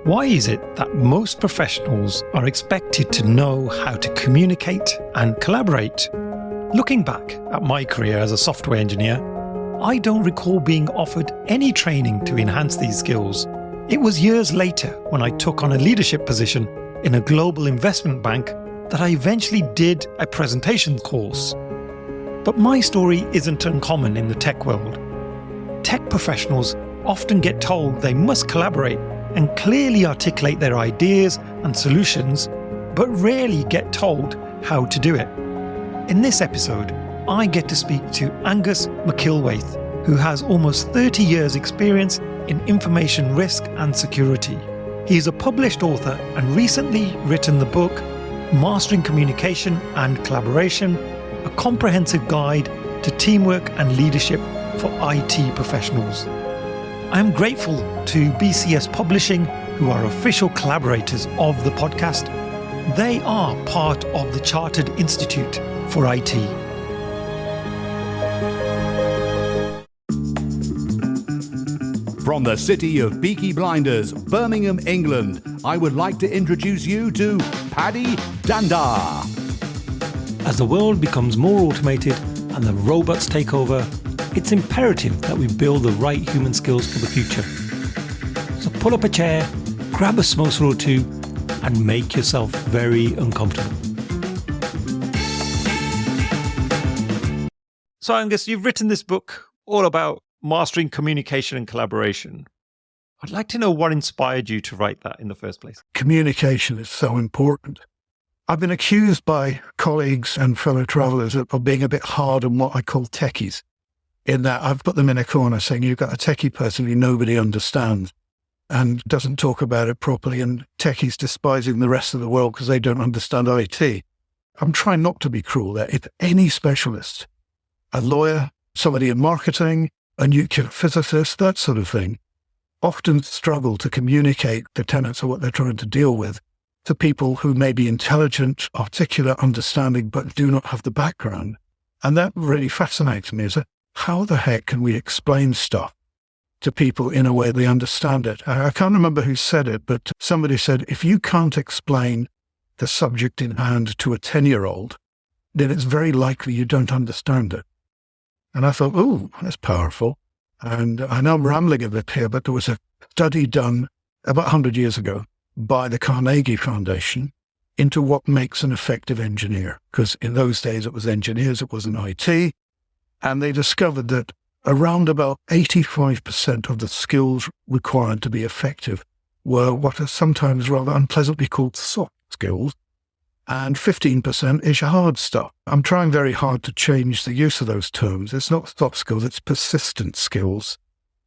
Why is it that most professionals are expected to know how to communicate and collaborate? Looking back at my career as a software engineer, I don't recall being offered any training to enhance these skills. It was years later when I took on a leadership position in a global investment bank that I eventually did a presentation course. But my story isn't uncommon in the tech world. Tech professionals often get told they must collaborate and clearly articulate their ideas and solutions, but rarely get told how to do it. In this episode, I get to speak to Angus McIlwraith, who has almost 30 years' experience in information risk and security. He is a published author and recently written the book Mastering Communication and Collaboration, a comprehensive guide to teamwork and leadership for IT professionals. I am grateful to BCS Publishing, who are official collaborators of the podcast. They are part of the Chartered Institute for IT. From the city of Peaky Blinders, Birmingham, England, I would like to introduce you to Paddy Danda. As the world becomes more automated and the robots take over, it's imperative that we build the right human skills for the future. So pull up a chair, grab a samosa or two, and make yourself very uncomfortable. So Angus, you've written this book all about mastering communication and collaboration. I'd like to know what inspired you to write that in the first place. Communication is so important. I've been accused by colleagues and fellow travellers of being a bit hard on what I call techies, in that I've put them in a corner saying you've got a techie person who nobody understands and doesn't talk about it properly, and techies despising the rest of the world because they don't understand IT. I'm trying not to be cruel there. If any specialist, a lawyer, somebody in marketing, a nuclear physicist, that sort of thing, often struggle to communicate the tenets of what they're trying to deal with to people who may be intelligent, articulate, understanding, but do not have the background. And that really fascinates me, is that how the heck can we explain stuff to people in a way they understand it? I can't remember who said it, but somebody said, if you can't explain the subject in hand to a 10-year-old, then it's very likely you don't understand it. And I thought, oh, that's powerful. And I know I'm rambling a bit here, but there was a study done about 100 years ago by the Carnegie Foundation into what makes an effective engineer. Because in those days it was engineers, it wasn't IT. And they discovered that around about 85% of the skills required to be effective were what are sometimes rather unpleasantly called soft skills. And 15% is your hard stuff. I'm trying very hard to change the use of those terms. It's not soft skills, it's persistent skills.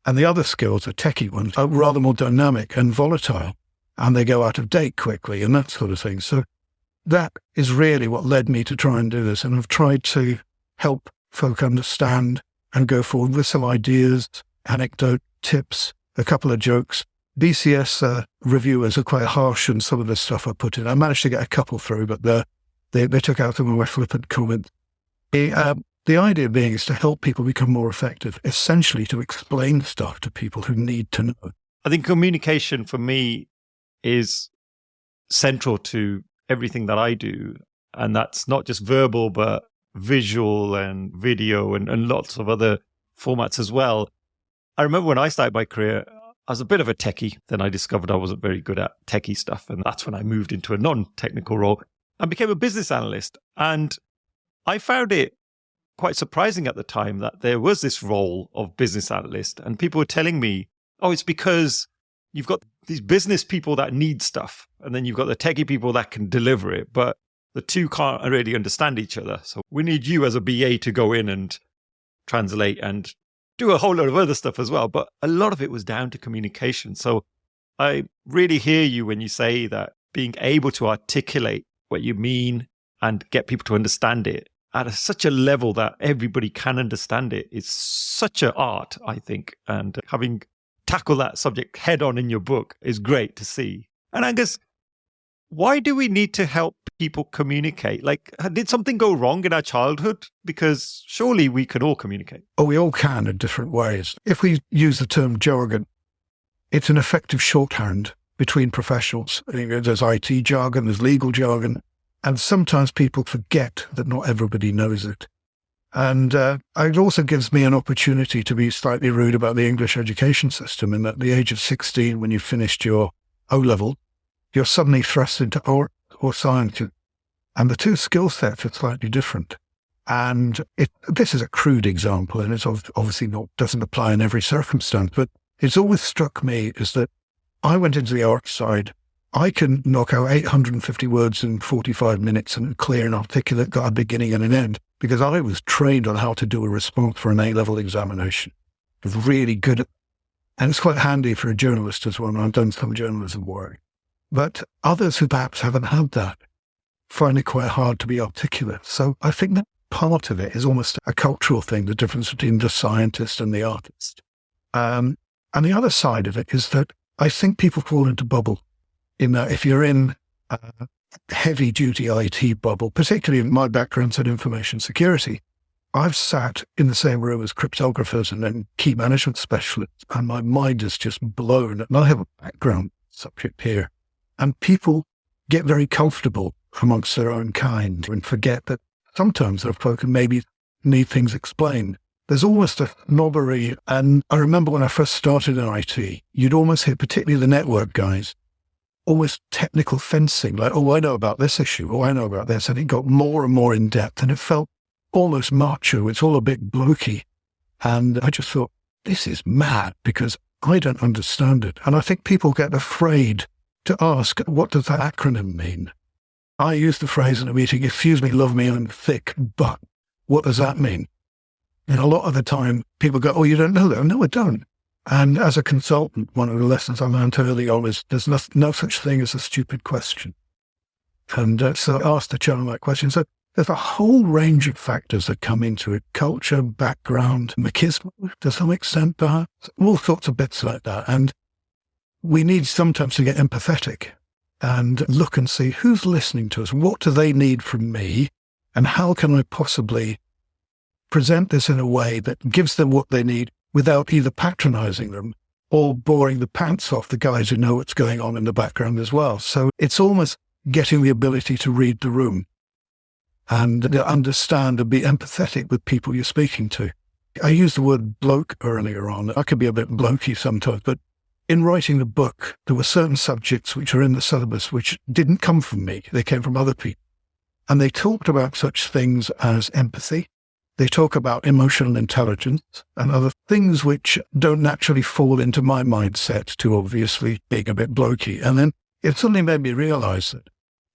And the other skills, the techie ones, are rather more dynamic and volatile. And they go out of date quickly and that sort of thing. So that is really what led me to try and do this. And I've tried to help folk understand and go forward with some ideas, anecdote, tips, a couple of jokes. BCS reviewers are quite harsh on some of the stuff I put in. I managed to get a couple through, but they took out some of my flippant comments. The idea being is to help people become more effective, essentially to explain stuff to people who need to know. I think communication for me is central to everything that I do. And that's not just verbal, but visual and video and lots of other formats as well. I remember when I started my career, I was a bit of a techie. Then I discovered I wasn't very good at techie stuff. And that's when I moved into a non-technical role and became a business analyst. And I found it quite surprising at the time that there was this role of business analyst. And people were telling me, oh, it's because you've got these business people that need stuff. And then you've got the techie people that can deliver it. But the two can't really understand each other. So we need you as a BA to go in and translate and do a whole lot of other stuff as well. But a lot of it was down to communication. So I really hear you when you say that being able to articulate what you mean and get people to understand it at such a level that everybody can understand it is such an art, I think. And having tackled that subject head on in your book is great to see. And Angus, why do we need to help people communicate? Like, did something go wrong in our childhood? Because surely we can all communicate. Oh, we all can in different ways. If we use the term jargon, it's an effective shorthand between professionals. There's IT jargon, there's legal jargon, and sometimes people forget that not everybody knows it. And it also gives me an opportunity to be slightly rude about the English education system, in that at the age of 16, when you've finished your O-level, you're suddenly thrust into art or science. And the two skill sets are slightly different. And this is a crude example, and it's obviously doesn't apply in every circumstance, but it's always struck me is that I went into the art side. I can knock out 850 words in 45 minutes and clear and articulate, got a beginning and an end, because I was trained on how to do a response for an A-level examination. I was really good at, and it's quite handy for a journalist as well. And I've done some journalism work. But others who perhaps haven't had that find it quite hard to be articulate. So I think that part of it is almost a cultural thing, the difference between the scientist and the artist. And the other side of it is that I think people fall into bubble. In that, if you're in a heavy-duty IT bubble, particularly in my background's in information security, I've sat in the same room as cryptographers and then key management specialists, and my mind is just blown. And I have a background subject here. And people get very comfortable amongst their own kind and forget that sometimes there are folk who maybe need things explained. There's almost a snobbery. And I remember when I first started in IT, you'd almost hear, particularly the network guys, almost technical fencing, like, oh, I know about this issue, oh, I know about this. And it got more and more in depth, and it felt almost macho. It's all a bit blokey. And I just thought, this is mad, because I don't understand it. And I think people get afraid to ask, what does that acronym mean? I use the phrase in a meeting, excuse me, love me, I'm thick, but what does that mean? And a lot of the time, people go, oh, you don't know that? No, I don't. And as a consultant, one of the lessons I learned early on is there's no such thing as a stupid question. And so I asked the child that question. So there's a whole range of factors that come into it: culture, background, machismo, to some extent, perhaps, all sorts of bits like that. And we need sometimes to get empathetic and look and see who's listening to us, what do they need from me, and how can I possibly present this in a way that gives them what they need without either patronizing them or boring the pants off the guys who know what's going on in the background as well. So it's almost getting the ability to read the room and to understand and be empathetic with people you're speaking to. I used the word bloke earlier on. I could be a bit blokey sometimes, but in writing the book, there were certain subjects which are in the syllabus which didn't come from me. They came from other people. And they talked about such things as empathy. They talk about emotional intelligence and other things which don't naturally fall into my mindset, to obviously being a bit blokey. And then it suddenly made me realize that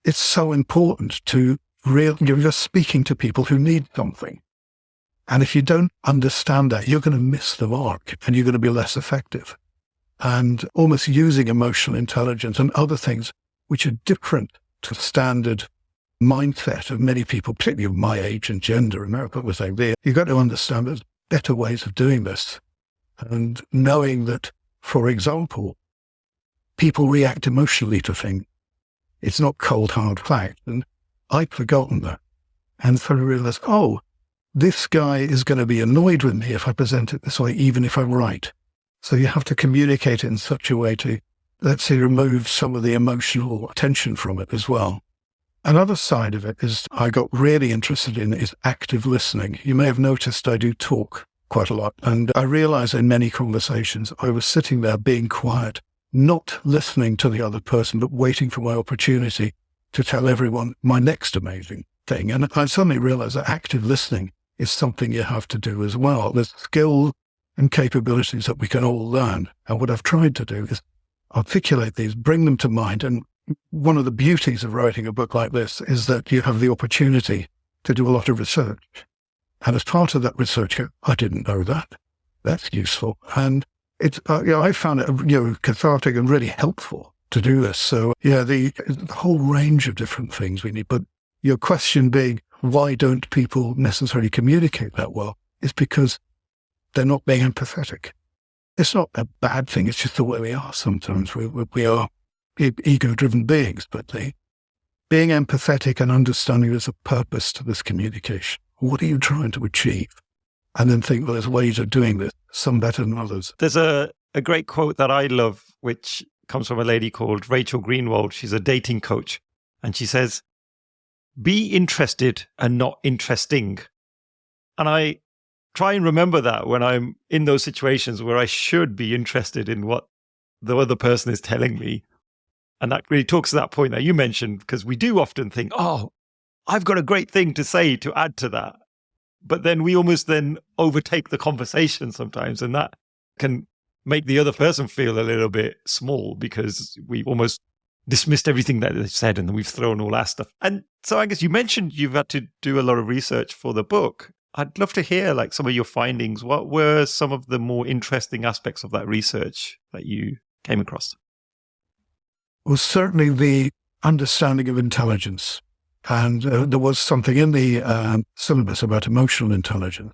it's so important to you're just speaking to people who need something. And if you don't understand that, you're going to miss the mark and you're going to be less effective. And almost using emotional intelligence and other things which are different to standard mindset of many people, particularly of my age and gender, and that's what we're saying there. You've got to understand there's better ways of doing this. And knowing that, for example, people react emotionally to things. It's not cold, hard fact. And I'd forgotten that. And so I realized, oh, this guy is going to be annoyed with me if I present it this way, even if I'm right. So you have to communicate it in such a way to, let's say, remove some of the emotional tension from it as well. Another side of it is I got really interested in is active listening. You may have noticed I do talk quite a lot. And I realized in many conversations, I was sitting there being quiet, not listening to the other person, but waiting for my opportunity to tell everyone my next amazing thing. And I suddenly realized that active listening is something you have to do as well. There's skill and capabilities that we can all learn. And what I've tried to do is articulate these, bring them to mind. And one of the beauties of writing a book like this is that you have the opportunity to do a lot of research. And as part of that research, I didn't know that. That's useful. And it's, I found it, cathartic and really helpful to do this. So, the whole range of different things we need. But your question being, why don't people necessarily communicate that well? Is because they're not being empathetic. It's not a bad thing. It's just the way we are sometimes. We are ego-driven beings, but being empathetic and understanding there's a purpose to this communication. What are you trying to achieve? And then think, well, there's ways of doing this, some better than others. There's a great quote that I love, which comes from a lady called Rachel Greenwald. She's a dating coach. And she says, be interested and not interesting. And I try and remember that when I'm in those situations where I should be interested in what the other person is telling me. And that really talks to that point that you mentioned, because we do often think, oh, I've got a great thing to say to add to that. But then we almost then overtake the conversation sometimes, and that can make the other person feel a little bit small because we almost dismissed everything that they said and then we've thrown all our stuff. And so I guess you mentioned you've had to do a lot of research for the book. I'd love to hear like some of your findings. What were some of the more interesting aspects of that research that you came across? Well, certainly the understanding of intelligence. And there was something in the syllabus about emotional intelligence.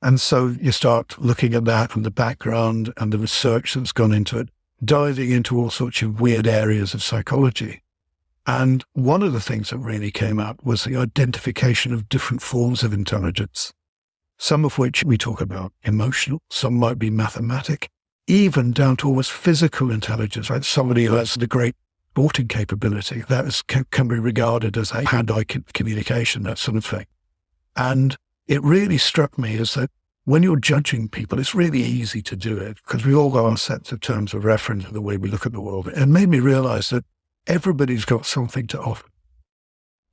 And so you start looking at that and the background and the research that's gone into it, diving into all sorts of weird areas of psychology. And one of the things that really came out was the identification of different forms of intelligence, some of which we talk about emotional, some might be mathematic, even down to almost physical intelligence, right? Somebody who has the great sporting capability, can be regarded as a hand-eye communication, that sort of thing. And it really struck me as that when you're judging people, it's really easy to do it because we all got our sets of terms of reference and the way we look at the world. It made me realize that everybody's got something to offer,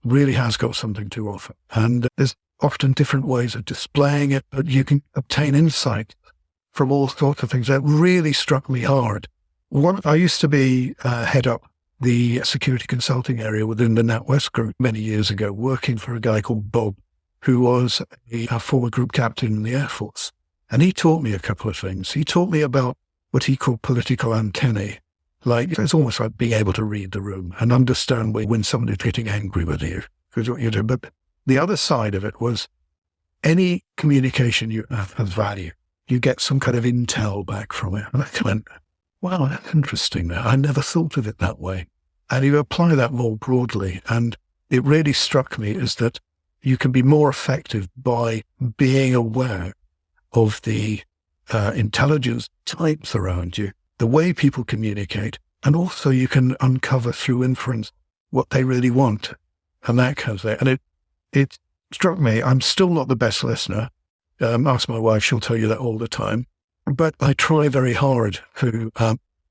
really has got something to offer. And there's often different ways of displaying it, but you can obtain insight from all sorts of things. That really struck me hard. I used to be head up the security consulting area within the NatWest group many years ago, working for a guy called Bob, who was a former group captain in the Air Force. And he taught me a couple of things. He taught me about what he called political antennae. Like, it's almost like being able to read the room and understand when somebody's getting angry with you, because what you do. But the other side of it was any communication you have has value. You get some kind of intel back from it. And I went, wow, that's interesting now. I never thought of it that way. And you apply that more broadly. And it really struck me is that you can be more effective by being aware of the intelligence types around you, the way people communicate, and also you can uncover through inference what they really want. And that comes there. And it struck me, I'm still not the best listener. Ask my wife, she'll tell you that all the time. But I try very hard to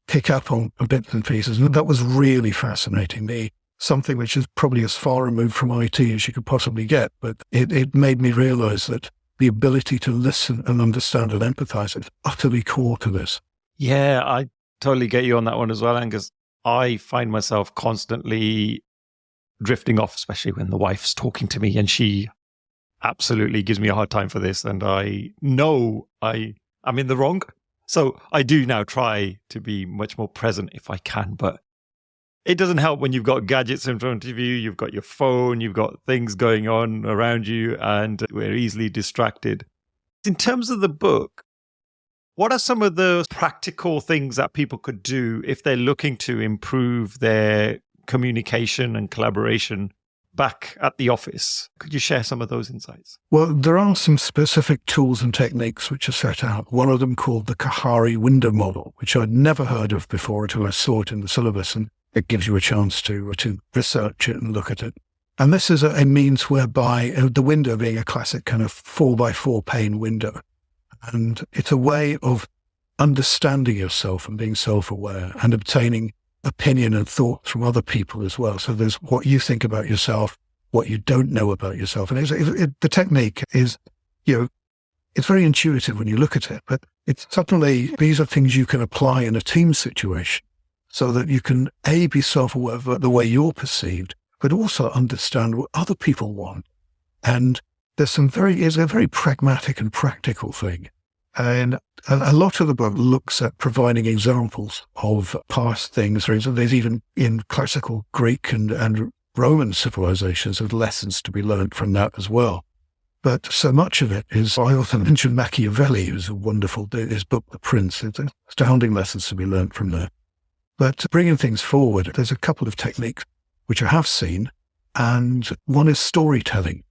pick up on bits and pieces. And that was really fascinating me. Something which is probably as far removed from IT as you could possibly get. But it made me realize that the ability to listen and understand and empathize is utterly core to this. Yeah, I totally get you on that one as well, Angus. I find myself constantly drifting off, especially when the wife's talking to me and she absolutely gives me a hard time for this. And I know I'm in the wrong. So I do now try to be much more present if I can, but it doesn't help when you've got gadgets in front of you, you've got your phone, you've got things going on around you, and we're easily distracted. In terms of the book, what are some of the practical things that people could do if they're looking to improve their communication and collaboration back at the office? Could you share some of those insights? Well, there are some specific tools and techniques which are set out. One of them called the Kahari window model, which I'd never heard of before until I saw it in the syllabus, and it gives you a chance to research it and look at it. And this is a means whereby the window being a classic kind of 4x4 pane window. And it's a way of understanding yourself and being self-aware and obtaining opinion and thoughts from other people as well. So there's what you think about yourself, what you don't know about yourself. And the technique is, it's very intuitive when you look at it, but it's suddenly, these are things you can apply in a team situation so that you can, A, be self-aware of the way you're perceived, but also understand what other people want. And it's a very pragmatic and practical thing. And a lot of the book looks at providing examples of past things. There's even in classical Greek and Roman civilizations, there's lessons to be learned from that as well. But so much of it is, I also mentioned Machiavelli, who's a wonderful, his book, The Prince. It's astounding lessons to be learned from there. But bringing things forward, there's a couple of techniques which I have seen, and one is storytelling,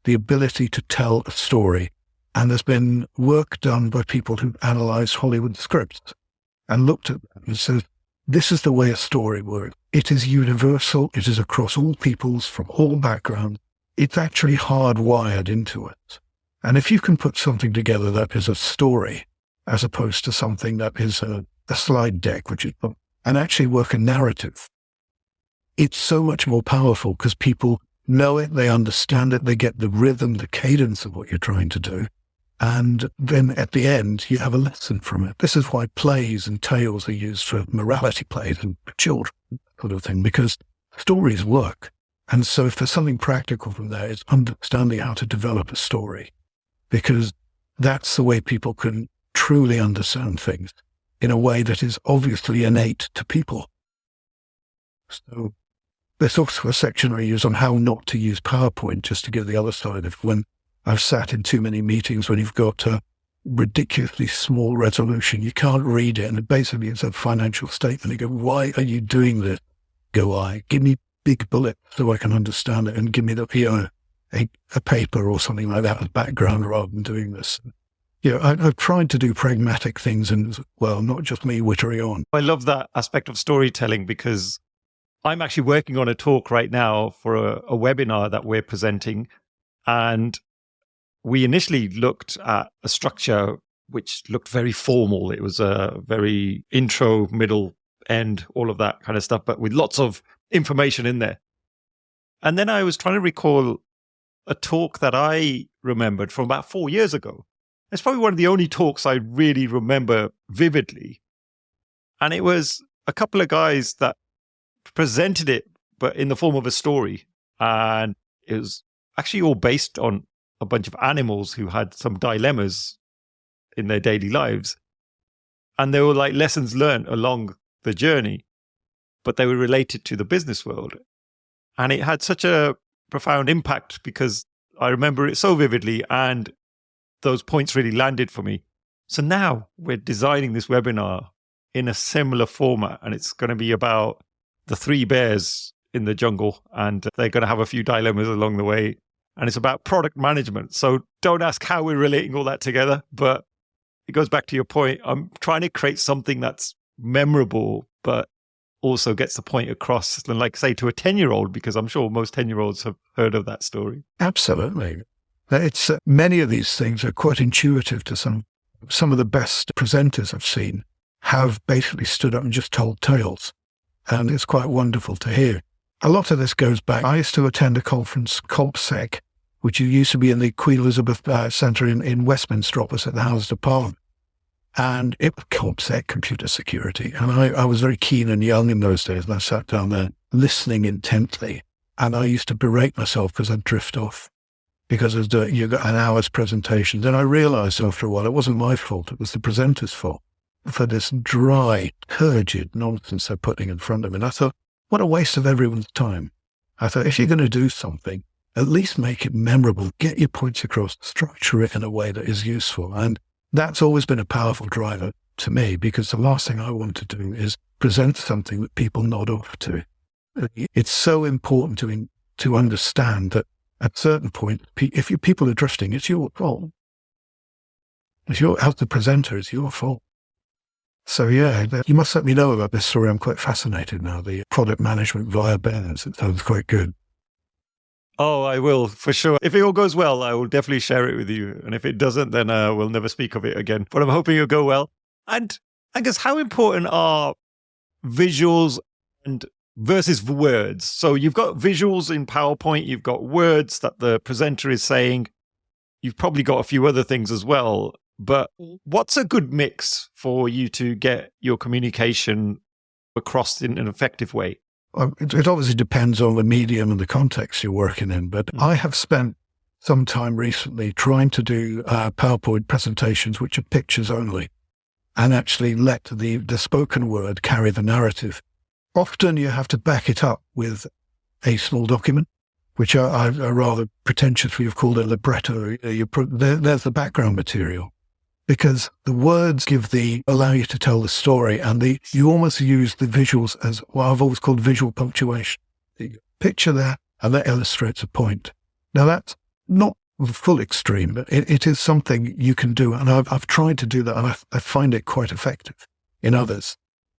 the ability to tell a story. And there's been work done by people who've analyzed Hollywood scripts and looked at them and said, this is the way a story works. It is universal. It is across all peoples from all backgrounds. It's actually hardwired into us. And if you can put something together that is a story, as opposed to something that is a slide deck, and actually work a narrative, it's so much more powerful because people know it, they understand it, they get the rhythm, the cadence of what you're trying to do. And then at the end, you have a lesson from it. This is why plays and tales are used for morality plays and for children, sort of thing, because stories work. And so if there's something practical from there, it's understanding how to develop a story, because that's the way people can truly understand things in a way that is obviously innate to people. So there's also a section I use on how not to use PowerPoint, just to give the other side of when I've sat in too many meetings when you've got a ridiculously small resolution. You can't read it, and it basically is a financial statement. You go, why are you doing this? Go, give me big bullets so I can understand it, and give me a paper or something like that as background rather than doing this. I've tried to do pragmatic things, and well, not just me wittering on. I love that aspect of storytelling because I'm actually working on a talk right now for a webinar that we're presenting. And we initially looked at a structure which looked very formal. It was a very intro, middle, end, all of that kind of stuff, but with lots of information in there. And then I was trying to recall a talk that I remembered from about 4 years ago. It's probably one of the only talks I really remember vividly. And it was a couple of guys that presented it, but in the form of a story. And it was actually all based on a bunch of animals who had some dilemmas in their daily lives. And they were like lessons learned along the journey, but they were related to the business world. And it had such a profound impact because I remember it so vividly, and those points really landed for me. So now we're designing this webinar in a similar format, and it's going to be about the 3 bears in the jungle, and they're going to have a few dilemmas along the way. And it's about product management. So don't ask how we're relating all that together, but it goes back to your point. I'm trying to create something that's memorable, but also gets the point across, and like say to a 10-year-old, because I'm sure most 10-year-olds have heard of that story. Absolutely. It's many of these things are quite intuitive to some of the best presenters I've seen have basically stood up and just told tales. And it's quite wonderful to hear. A lot of this goes back. I used to attend a conference, CompSec, which used to be in the Queen Elizabeth Centre in Westminster opposite the Houses of Parliament. And it was CompSec, computer security. And I was very keen and young in those days. And I sat down there listening intently. And I used to berate myself because I'd drift off. Because I was doing, you got an hour's presentation. Then I realized after a while, it wasn't my fault. It was the presenter's fault for this dry, turgid nonsense they're putting in front of me. And I thought, what a waste of everyone's time. I thought, if you're going to do something, at least make it memorable. Get your points across, structure it in a way that is useful. And that's always been a powerful driver to me, because the last thing I want to do is present something that people nod off to. It's so important to understand that at a certain point, if people are drifting, it's your fault. As the presenter, it's your fault. So yeah, you must let me know about this story. I'm quite fascinated now. The product management via bears. It sounds quite good. Oh, I will, for sure. If it all goes well, I will definitely share it with you. And if it doesn't, then we'll never speak of it again. But I'm hoping it'll go well. And I guess, how important are visuals and versus words? So you've got visuals in PowerPoint, you've got words that the presenter is saying, you've probably got a few other things as well. But what's a good mix for you to get your communication across in an effective way? It obviously depends on the medium and the context you're working in, but I have spent some time recently trying to do PowerPoint presentations which are pictures only, and actually let the spoken word carry the narrative. Often you have to back it up with a small document, which I rather pretentiously have called a libretto. There's the background material. Because the words allow you to tell the story, and you almost use the visuals as what I've always called visual punctuation. The picture there, and that illustrates a point. Now that's not the full extreme, but it is something you can do, and I've tried to do that, and I find it quite effective in others.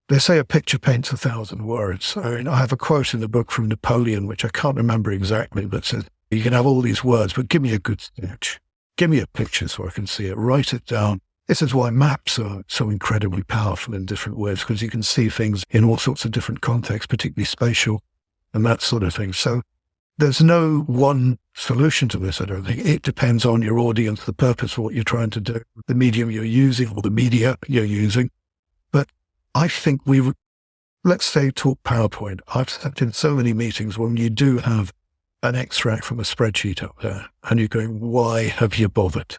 They say a picture paints 1,000 words. I mean, I have a quote in the book from Napoleon, which I can't remember exactly, but says, you can have all these words, but give me a good sketch. Give me a picture so I can see it. Write it down. This is why maps are so incredibly powerful in different ways, because you can see things in all sorts of different contexts, particularly spatial and that sort of thing. So there's no one solution to this, I don't think. It depends on your audience, the purpose of what you're trying to do, the medium you're using or the media you're using. But I think let's say talk PowerPoint. I've sat in so many meetings when you do have an extract from a spreadsheet up there and you're going, why have you bothered?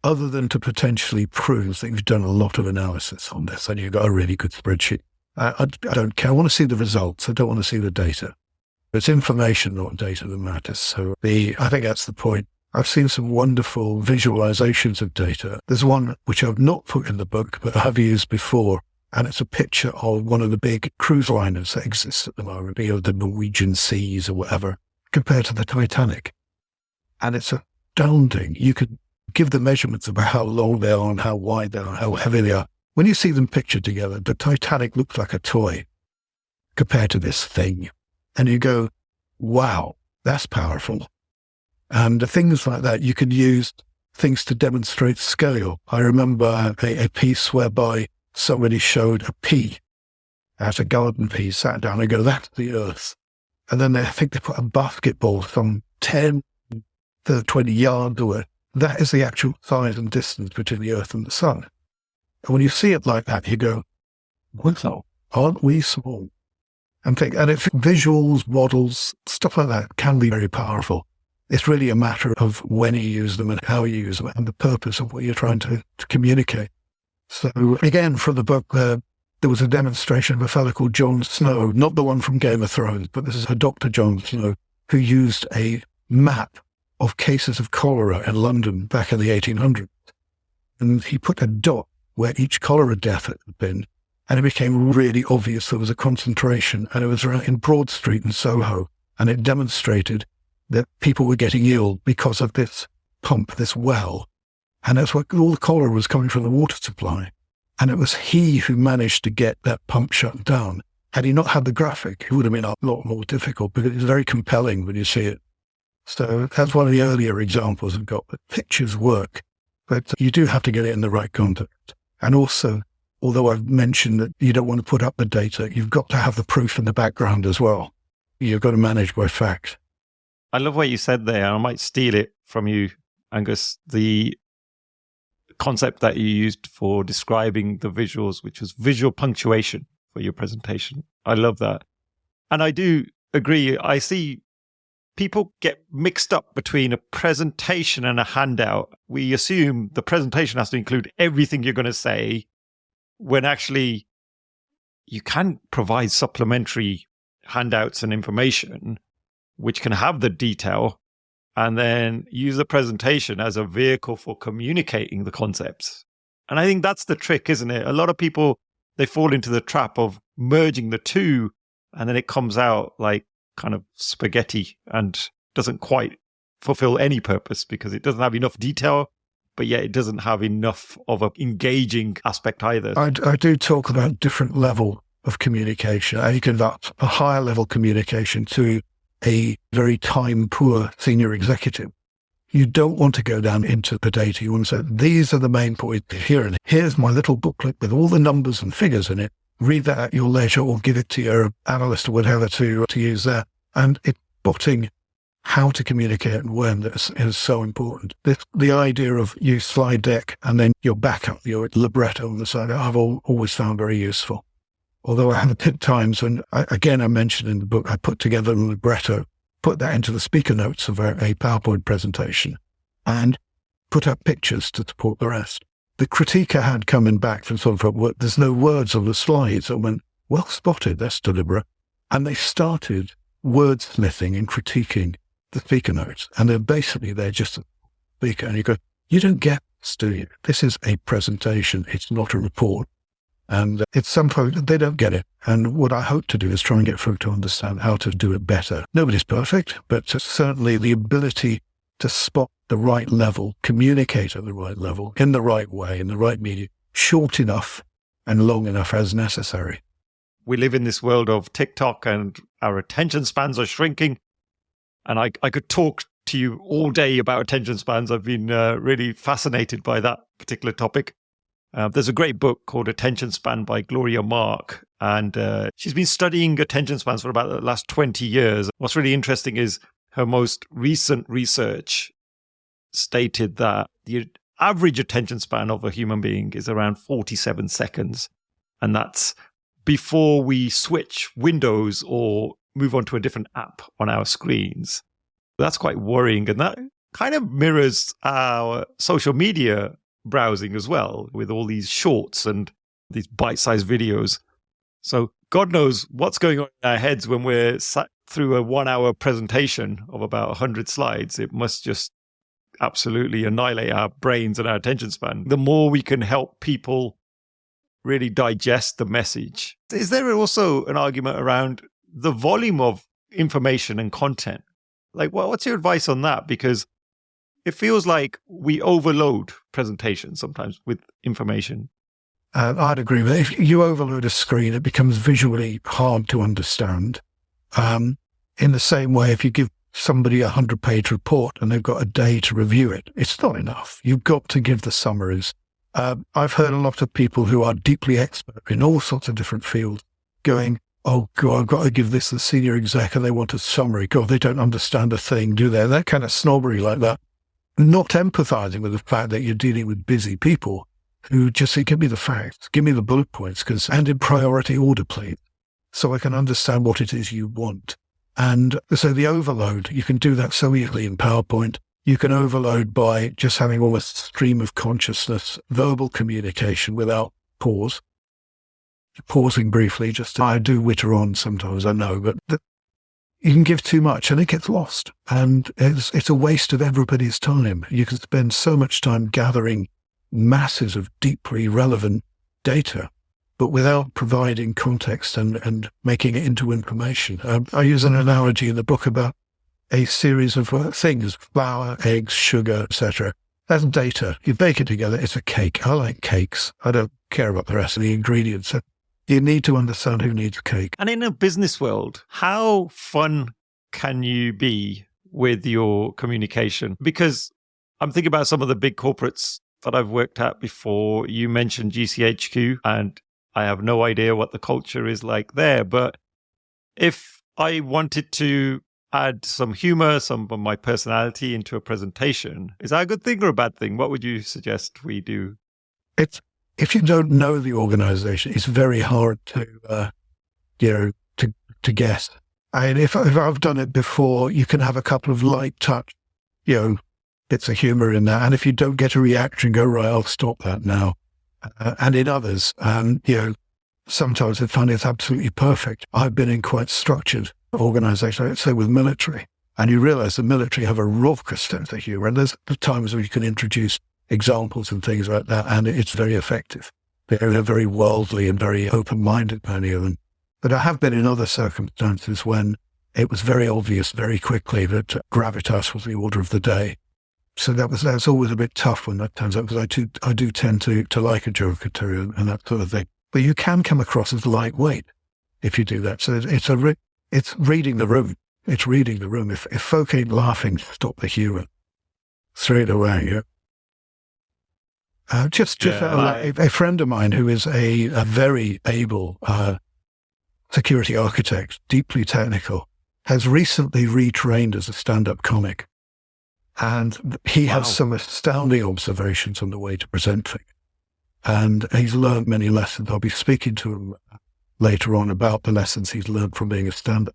Other than to potentially prove that you've done a lot of analysis on this and you've got a really good spreadsheet. I don't care. I want to see the results. I don't want to see the data. It's information, not data, that matters. So I think that's the point. I've seen some wonderful visualizations of data. There's one which I've not put in the book, but I have used before. And it's a picture of one of the big cruise liners that exists at the moment, the Norwegian seas or whatever, compared to the Titanic. And it's astounding. You could give the measurements about how long they are and how wide they are, how heavy they are. When you see them pictured together, the Titanic looks like a toy compared to this thing. And you go, wow, that's powerful. And things like that, you could use things to demonstrate scale. I remember a piece whereby somebody showed a pea as a garden pea, sat down and go, that's the Earth. And then I think they put a basketball from 10 to 20 yards away. That is the actual size and distance between the Earth and the Sun. And when you see it like that, you go, wow, aren't we small? And if visuals, models, stuff like that can be very powerful. It's really a matter of when you use them and how you use them and the purpose of what you're trying to communicate. So again, from the book, there was a demonstration of a fellow called Jon Snow, not the one from Game of Thrones, but this is a Dr. Jon Snow, who used a map of cases of cholera in London back in the 1800s. And he put a dot where each cholera death had been, and it became really obvious there was a concentration, and it was around in Broad Street in Soho, and it demonstrated that people were getting ill because of this pump, this well. And that's why all the cholera was coming from the water supply. And it was he who managed to get that pump shut down. Had he not had the graphic, it would have been a lot more difficult, but it's very compelling when you see it. So that's one of the earlier examples I've got. But pictures work, but you do have to get it in the right context. And also, although I've mentioned that you don't want to put up the data, you've got to have the proof in the background as well. You've got to manage by fact. I love what you said there. I might steal it from you, Angus. The concept that you used for describing the visuals, which was visual punctuation for your presentation. I love that. And I do agree. I see people get mixed up between a presentation and a handout. We assume the presentation has to include everything you're going to say, when actually you can provide supplementary handouts and information which can have the detail, and then use the presentation as a vehicle for communicating the concepts. And I think that's the trick, isn't it? A lot of people, they fall into the trap of merging the two, and then it comes out like kind of spaghetti and doesn't quite fulfill any purpose because it doesn't have enough detail, but yet it doesn't have enough of an engaging aspect either. I do talk about different level of communication. You can have a higher level communication to a very time-poor senior executive. You don't want to go down into the data. You want to say, these are the main points here, and here's my little booklet with all the numbers and figures in it. Read that at your leisure or give it to your analyst or whatever to use there. And it's spotting how to communicate and when is so important. The idea of use slide deck and then your backup, your libretto on the side, I've always found very useful. Although I have at times when, I mentioned in the book, I put together a libretto, put that into the speaker notes of a PowerPoint presentation, and put up pictures to support the rest. The critique I had coming back from sort of, there's no words on the slides. I went, well spotted, that's deliberate. And they started wordsmithing and critiquing the speaker notes. And they're just a speaker. And you go, you don't get this, do you? This is a presentation. It's not a report. And at some point, they don't get it. And what I hope to do is try and get folk to understand how to do it better. Nobody's perfect, but certainly the ability to spot the right level, communicate at the right level, in the right way, in the right medium, short enough and long enough as necessary. we live in this world of TikTok and our attention spans are shrinking. And I could talk to you all day about attention spans. I've been really fascinated by that particular topic. There's a great book called Attention Span by Gloria Mark, and she's been studying attention spans for about the last 20 years. What's really interesting is her most recent research stated that the average attention span of a human being is around 47 seconds. And that's before we switch windows or move on to a different app on our screens. That's quite worrying. And that kind of mirrors our social media browsing as well, with all these shorts and these bite-sized videos. So God knows what's going on in our heads when we're sat through a 1-hour presentation of about 100 slides. It must just absolutely annihilate our brains and our attention span. The more we can help people really digest the message. Is there also an argument around the volume of information and content? Like, well, what's your advice on that? Because it feels like we overload presentations sometimes with information. I'd agree with it. If you overload a screen, it becomes visually hard to understand. In the same way, if you give somebody a 100-page report and they've got a day to review it, it's not enough. You've got to give the summaries. I've heard a lot of people who are deeply expert in all sorts of different fields going, oh, God, I've got to give this to the senior exec and they want a summary. God, they don't understand a thing, do they? That kind of snobbery like that. Not empathizing with the fact that you're dealing with busy people who just say, give me the facts, give me the bullet points, and in priority order, please, so I can understand what it is you want. And so the overload, you can do that so easily in PowerPoint. You can overload by just having almost stream of consciousness, verbal communication without pause. Pausing briefly, I do witter on sometimes, I know, but you can give too much and it gets lost. And it's a waste of everybody's time. You can spend so much time gathering masses of deeply relevant data, but without providing context and making it into information. I use an analogy in the book about a series of things, flour, eggs, sugar, etc. That's data. You bake it together, it's a cake. I like cakes. I don't care about the rest of the ingredients. So you need to understand who needs cake. And in a business world, how fun can you be with your communication? Because I'm thinking about some of the big corporates that I've worked at before. You mentioned GCHQ, and I have no idea what the culture is like there. But if I wanted to add some humor, some of my personality into a presentation, is that a good thing or a bad thing? What would you suggest we do? If you don't know the organization, it's very hard to guess. And if I've done it before, you can have a couple of light touch, bits of humor in that. And if you don't get a reaction, go, right, I'll stop that now. And in others, sometimes I find it's absolutely perfect. I've been in quite structured organizations, let's say with military, and you realize the military have a raucous sense of humor. And there's times where you can introduce examples and things like that, and it's very effective. They're very worldly and very open-minded, many of them. But I have been in other circumstances when it was very obvious very quickly that gravitas was the order of the day. So that's always a bit tough when that turns out, because I do tend to like a joke or two and that sort of thing. But you can come across as lightweight if you do that. So it's reading the room. It's reading the room. If folk ain't laughing, stop the humour straight away. Yeah. A friend of mine who is a very able security architect, deeply technical, has recently retrained as a stand-up comic. And he has some astounding observations on the way to present things. And he's learned many lessons. I'll be speaking to him later on about the lessons he's learned from being a stand-up.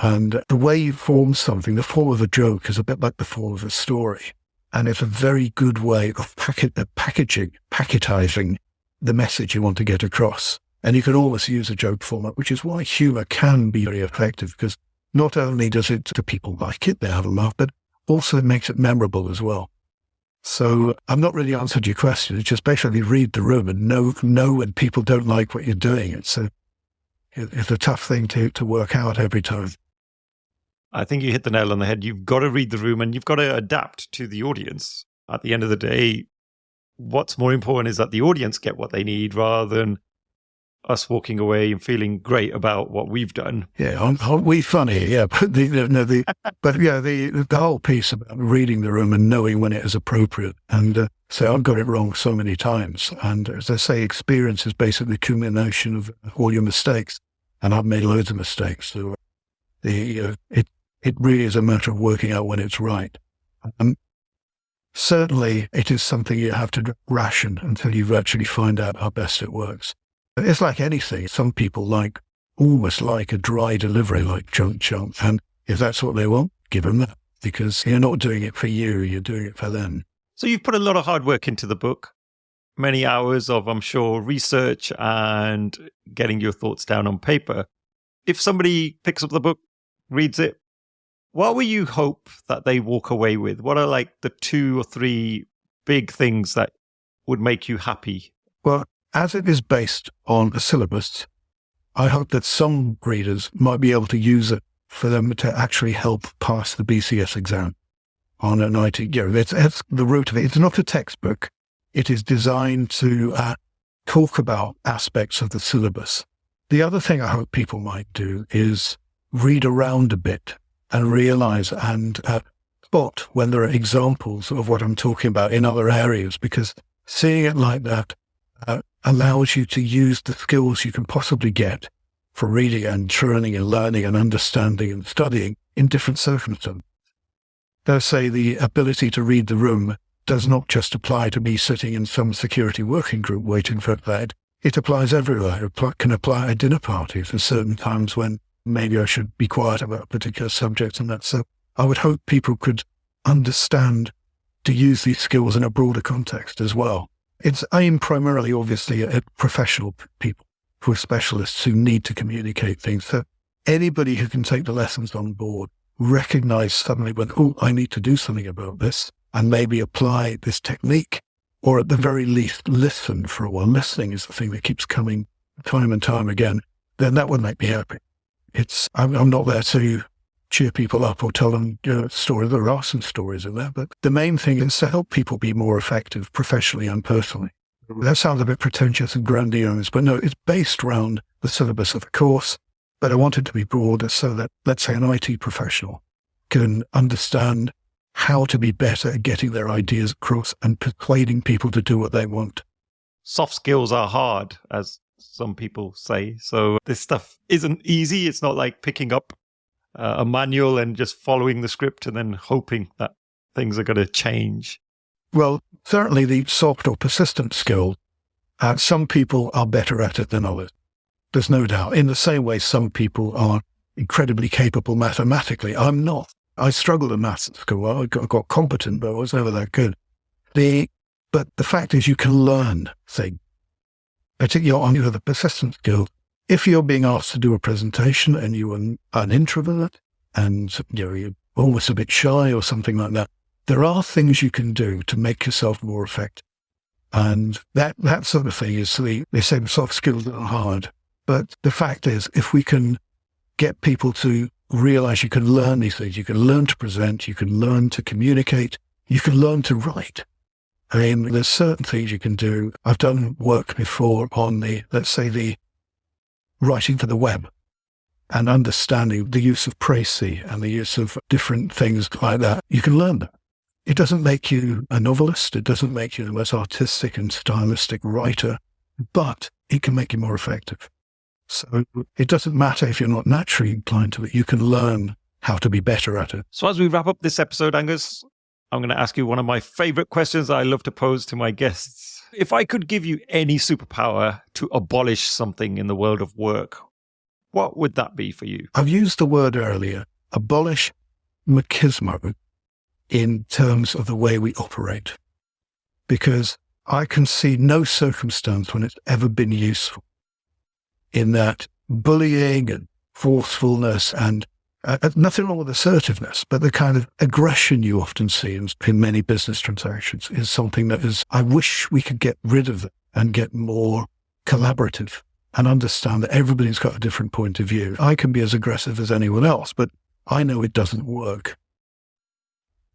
And the way you form something, the form of a joke is a bit like the form of a story. And it's a very good way of packetizing the message you want to get across. And you can always use a joke format, which is why humor can be very effective, because not only do people like it, they have a laugh, but also it makes it memorable as well. So I'm not really answered your question. It's just basically read the room and know when people don't like what you're doing. It's a tough thing to work out every time. I think you hit the nail on the head. You've got to read the room and you've got to adapt to the audience. At the end of the day, what's more important is that the audience get what they need rather than us walking away and feeling great about what we've done. Yeah, aren't we funny? Yeah, but the whole piece about reading the room and knowing when it is appropriate. And so I've got it wrong so many times. And as I say, experience is basically the culmination of all your mistakes. And I've made loads of mistakes. So it really is a matter of working out when it's right. Certainly, it is something you have to ration until you actually find out how best it works. It's like anything. Some people almost like a dry delivery, like chunk. And if that's what they want, give them that. Because you're not doing it for you, you're doing it for them. So you've put a lot of hard work into the book. Many hours of, I'm sure, research and getting your thoughts down on paper. If somebody picks up the book, reads it, what will you hope that they walk away with? What are like the 2 or 3 big things that would make you happy? Well, as it is based on a syllabus, I hope that some readers might be able to use it for them to actually help pass the BCS exam on an IT. It's the root of it. It's not a textbook. It is designed to talk about aspects of the syllabus. The other thing I hope people might do is read around a bit and realize and spot when there are examples of what I'm talking about in other areas, because seeing it like that allows you to use the skills you can possibly get for reading and churning and learning and understanding and studying in different circumstances. They'll say the ability to read the room does not just apply to me sitting in some security working group waiting for that. It applies everywhere. It can apply at dinner parties at certain times when maybe I should be quiet about a particular subject and that. So I would hope people could understand to use these skills in a broader context as well. It's aimed primarily, obviously, at professional people who are specialists who need to communicate things. So anybody who can take the lessons on board, recognize suddenly when, I need to do something about this, and maybe apply this technique, or at the very least, listen for a while. Listening is the thing that keeps coming time and time again. Then that would make me happy. I'm not there to cheer people up or tell them stories. There are some stories in there, but the main thing is to help people be more effective professionally and personally. That sounds a bit pretentious and grandiose, but no, it's based around the syllabus of the course, but I want it to be broader so that, let's say, an IT professional can understand how to be better at getting their ideas across and persuading people to do what they want. Soft skills are hard, as some people say. So this stuff isn't easy. It's not like picking up a manual and just following the script and then hoping that things are going to change. Well, certainly the soft or persistent skill, some people are better at it than others. There's no doubt. In the same way, some people are incredibly capable mathematically. I'm not. I struggled in maths at school. I got competent, but I was never that good. But the fact is you can learn things, particularly on the persistent skill. If you're being asked to do a presentation and you are an introvert and you're almost a bit shy or something like that, there are things you can do to make yourself more effective. And that sort of thing is they say the soft skills are hard. But the fact is, if we can get people to realize you can learn these things, you can learn to present, you can learn to communicate, you can learn to write. I mean, there's certain things you can do. I've done work before on the writing for the web and understanding the use of précis and the use of different things like that. You can learn that. It doesn't make you a novelist. It doesn't make you the most artistic and stylistic writer, but it can make you more effective. So it doesn't matter if you're not naturally inclined to it. You can learn how to be better at it. So as we wrap up this episode, Angus, I'm going to ask you one of my favorite questions I love to pose to my guests. If I could give you any superpower to abolish something in the world of work, what would that be for you? I've used the word earlier, abolish machismo in terms of the way we operate, because I can see no circumstance when it's ever been useful in that bullying and forcefulness and nothing wrong with assertiveness, but the kind of aggression you often see in many business transactions is something that is, I wish we could get rid of it and get more collaborative and understand that everybody's got a different point of view. I can be as aggressive as anyone else, but I know it doesn't work.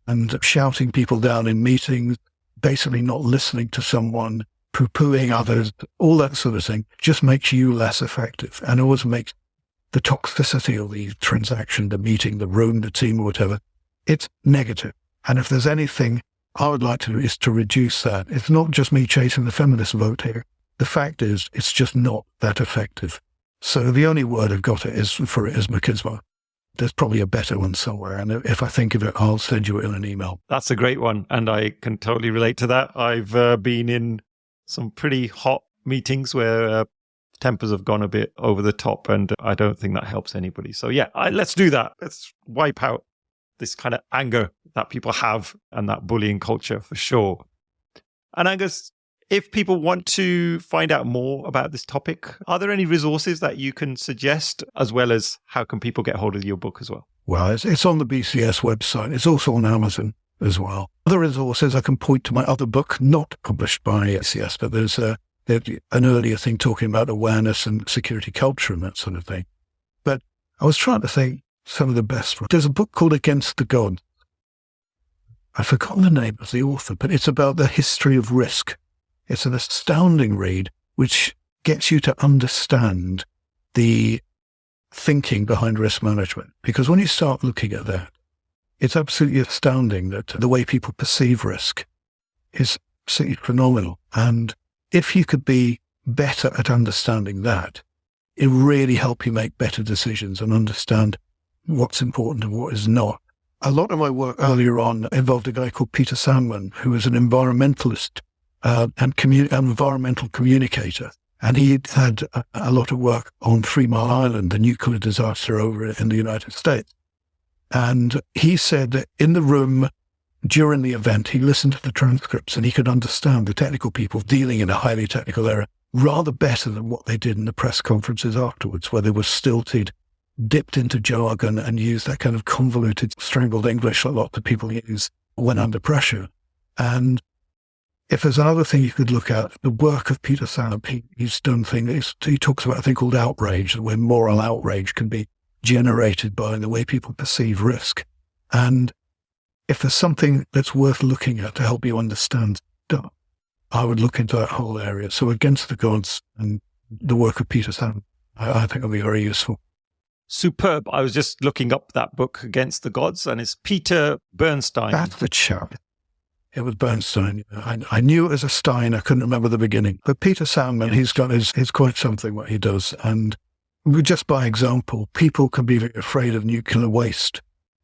And shouting people down in meetings, basically not listening to someone poo-pooing others, all that sort of thing, just makes you less effective and always makes the toxicity of the transaction, the meeting, the room, the team, or whatever, it's negative. And if there's anything I would like to do is to reduce that. It's not just me chasing the feminist vote here. The fact is, it's just not that effective. So the only word I've got for it is machismo. There's probably a better one somewhere. And if I think of it, I'll send you it in an email. That's a great one. And I can totally relate to that. I've been in some pretty hot meetings where tempers have gone a bit over the top, and I don't think that helps anybody. So yeah, let's do that. Let's wipe out this kind of anger that people have and that bullying culture for sure. And Angus, if people want to find out more about this topic, are there any resources that you can suggest, as well as how can people get hold of your book as well? Well, it's on the BCS website. It's also on Amazon as well. Other resources, I can point to my other book, not published by BCS, but there's an earlier thing talking about awareness and security culture and that sort of thing. But I was trying to think some of the best ones. There's a book called Against the Gods. I've forgotten the name of the author, but it's about the history of risk. It's an astounding read, which gets you to understand the thinking behind risk management. Because when you start looking at that, it's absolutely astounding that the way people perceive risk is absolutely phenomenal. And if you could be better at understanding that, it really help you make better decisions and understand what's important and what is not. A lot of my work earlier on involved a guy called Peter Sandman, who was an environmentalist and environmental communicator. And he had a lot of work on 3 Mile Island, the nuclear disaster over in the United States. And he said that in the room during the event, he listened to the transcripts and he could understand the technical people dealing in a highly technical area rather better than what they did in the press conferences afterwards, where they were stilted, dipped into jargon and used that kind of convoluted, strangled English a lot of people use when under pressure. And if there's another thing you could look at, the work of Peter Sandman, he's done things, he talks about a thing called outrage, where moral outrage can be generated by the way people perceive risk. And if there's something that's worth looking at to help you understand stuff, I would look into that whole area. So Against the Gods and the work of Peter Sandman, I think will be very useful. Superb. I was just looking up that book, Against the Gods, and it's Peter Bernstein. That's the chap. It was Bernstein. I knew it was a Stein. I couldn't remember the beginning. But Peter Sandman, he's got his quite something what he does. And just by example, people can be very afraid of nuclear waste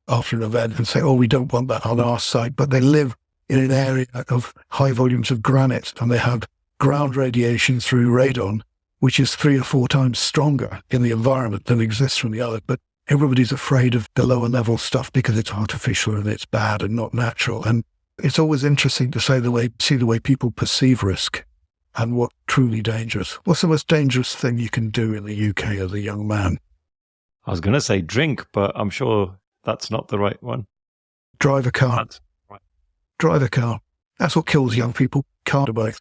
after an event and say, oh, we don't want that on our site. But they live in an area of high volumes of granite and they have ground radiation through radon, which is 3 or 4 times stronger in the environment than exists from the other. But everybody's afraid of the lower level stuff because it's artificial and it's bad and not natural. And it's always interesting to see the way people perceive risk and what's truly dangerous. What's the most dangerous thing you can do in the UK as a young man? I was going to say drink, but I'm sure that's not the right one. Drive a car. That's right. Drive a car. That's what kills young people, car bikes.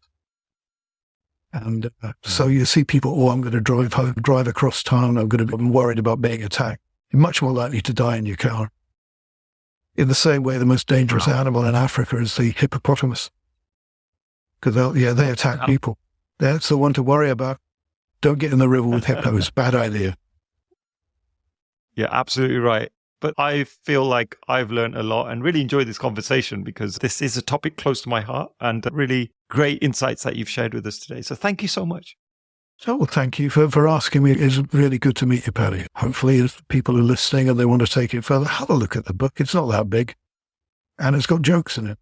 And so you see people, oh, I'm going to drive across town. I'm worried about being attacked. You're much more likely to die in your car. In the same way, the most dangerous animal in Africa is the hippopotamus. Because they attack people. That's the one to worry about. Don't get in the river with hippos. Bad idea. Yeah, absolutely right. But I feel like I've learned a lot and really enjoyed this conversation because this is a topic close to my heart and really great insights that you've shared with us today. So thank you so much. So well, thank you for asking me. It's really good to meet you, Paddy. Hopefully if people are listening and they want to take it further, have a look at the book. It's not that big and it's got jokes in it.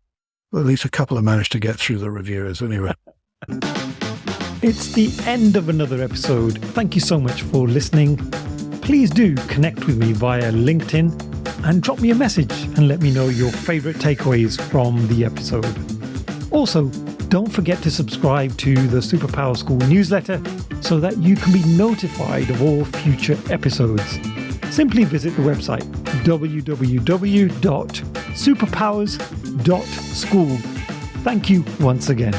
Well, at least a couple have managed to get through the reviewers anyway. It's the end of another episode. Thank you so much for listening. Please do connect with me via LinkedIn and drop me a message and let me know your favorite takeaways from the episode. Also, don't forget to subscribe to the Superpower School newsletter so that you can be notified of all future episodes. Simply visit the website www.superpowers.school. Thank you once again.